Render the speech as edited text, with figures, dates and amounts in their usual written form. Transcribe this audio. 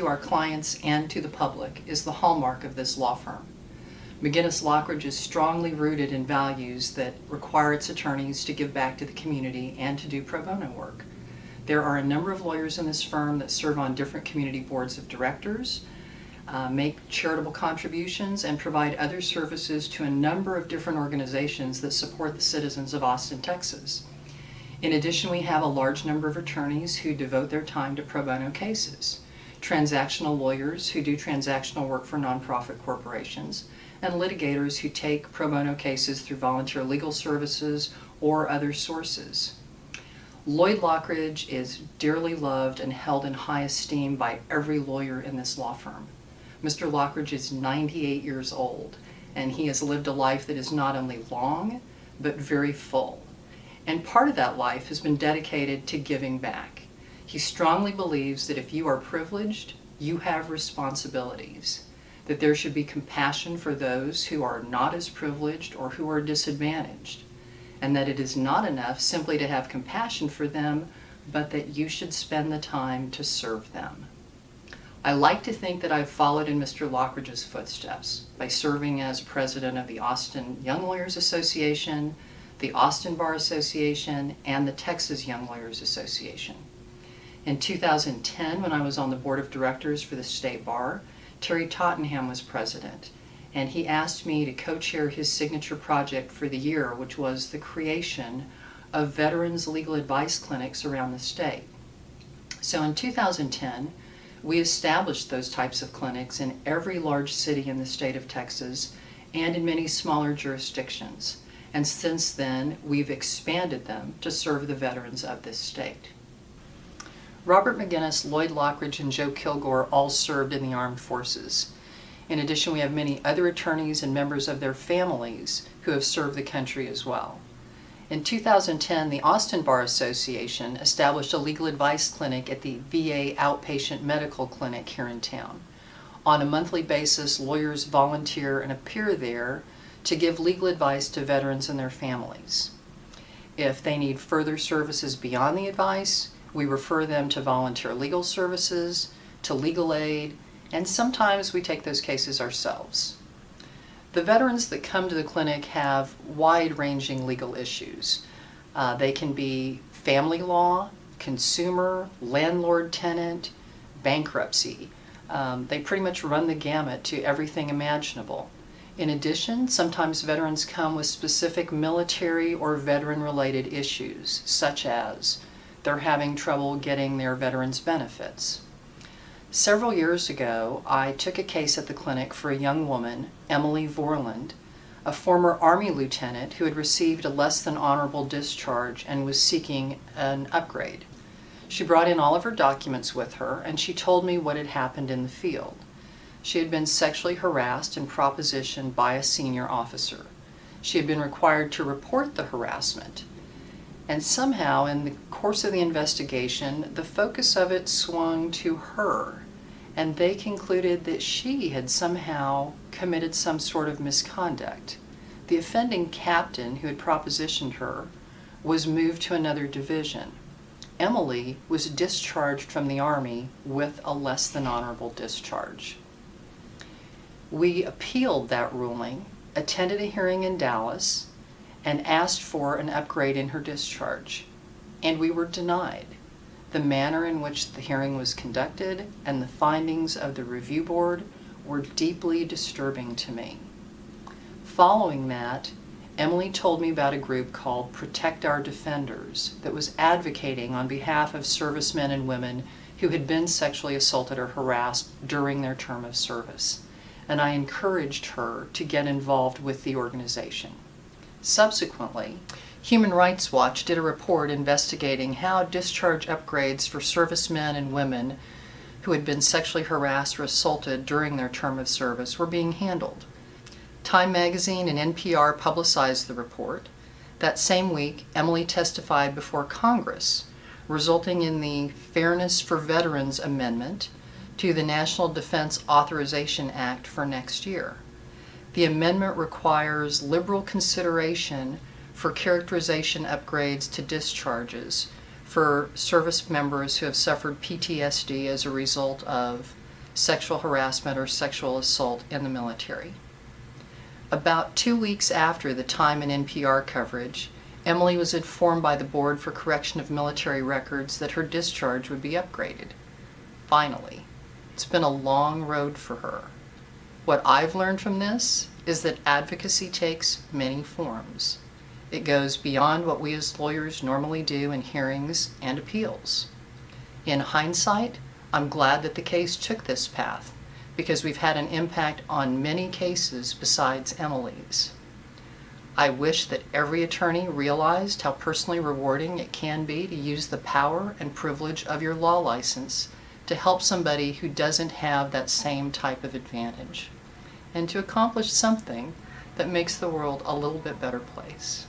to our clients and to the public is the hallmark of this law firm. McGinnis Lochridge is strongly rooted in values that require its attorneys to give back to the community and to do pro bono work. There are a number of lawyers in this firm that serve on different community boards of directors, make charitable contributions, and provide other services to a number of different organizations that support the citizens of Austin, Texas. In addition, we have a large number of attorneys who devote their time to pro bono cases, transactional lawyers who do transactional work for nonprofit corporations, and litigators who take pro bono cases through volunteer legal services or other sources. Lloyd Lochridge is dearly loved and held in high esteem by every lawyer in this law firm. Mr. Lochridge is 98 years old, and he has lived a life that is not only long, but very full. And part of that life has been dedicated to giving back. He strongly believes that if you are privileged, you have responsibilities, that there should be compassion for those who are not as privileged or who are disadvantaged, and that it is not enough simply to have compassion for them, but that you should spend the time to serve them. I like to think that I've followed in Mr. Lochridge's footsteps by serving as president of the Austin Young Lawyers Association, the Austin Bar Association, and the Texas Young Lawyers Association. In 2010, when I was on the board of directors for the State Bar, Terry Tottenham was president, and he asked me to co-chair his signature project for the year, which was the creation of veterans legal advice clinics around the state. So in 2010, we established those types of clinics in every large city in the state of Texas and in many smaller jurisdictions. And since then, we've expanded them to serve the veterans of this state. Robert McGinnis, Lloyd Lochridge, and Joe Kilgore all served in the armed forces. In addition, we have many other attorneys and members of their families who have served the country as well. In 2010, the Austin Bar Association established a legal advice clinic at the VA Outpatient Medical Clinic here in town. On a monthly basis, lawyers volunteer and appear there to give legal advice to veterans and their families. If they need further services beyond the advice, we refer them to volunteer legal services, to legal aid, and sometimes we take those cases ourselves. The veterans that come to the clinic have wide-ranging legal issues. They can be family law, consumer, landlord-tenant, bankruptcy. They pretty much run the gamut to everything imaginable. In addition, sometimes veterans come with specific military or veteran-related issues, such as they're having trouble getting their veterans' benefits. Several years ago, I took a case at the clinic for a young woman, Emily Vorland, a former Army lieutenant who had received a less than honorable discharge and was seeking an upgrade. She brought in all of her documents with her, and she told me what had happened in the field. She had been sexually harassed and propositioned by a senior officer. She had been required to report the harassment. And somehow, in the course of the investigation, the focus of it swung to her, and they concluded that she had somehow committed some sort of misconduct. The offending captain who had propositioned her was moved to another division. Emily was discharged from the Army with a less than honorable discharge. We appealed that ruling, attended a hearing in Dallas, and asked for an upgrade in her discharge, and we were denied. The manner in which the hearing was conducted and the findings of the review board were deeply disturbing to me. Following that, Emily told me about a group called Protect Our Defenders that was advocating on behalf of servicemen and women who had been sexually assaulted or harassed during their term of service, and I encouraged her to get involved with the organization. Subsequently, Human Rights Watch did a report investigating how discharge upgrades for servicemen and women who had been sexually harassed or assaulted during their term of service were being handled. Time magazine and NPR publicized the report. That same week, Emily testified before Congress, resulting in the Fairness for Veterans Amendment to the National Defense Authorization Act for next year. The amendment requires liberal consideration for characterization upgrades to discharges for service members who have suffered PTSD as a result of sexual harassment or sexual assault in the military. About 2 weeks after the Time and NPR coverage, Emily was informed by the Board for Correction of Military Records that her discharge would be upgraded. Finally, it's been a long road for her. What I've learned from this is that advocacy takes many forms. It goes beyond what we as lawyers normally do in hearings and appeals. In hindsight, I'm glad that the case took this path, because we've had an impact on many cases besides Emily's. I wish that every attorney realized how personally rewarding it can be to use the power and privilege of your law license to help somebody who doesn't have that same type of advantage, and to accomplish something that makes the world a little bit better place.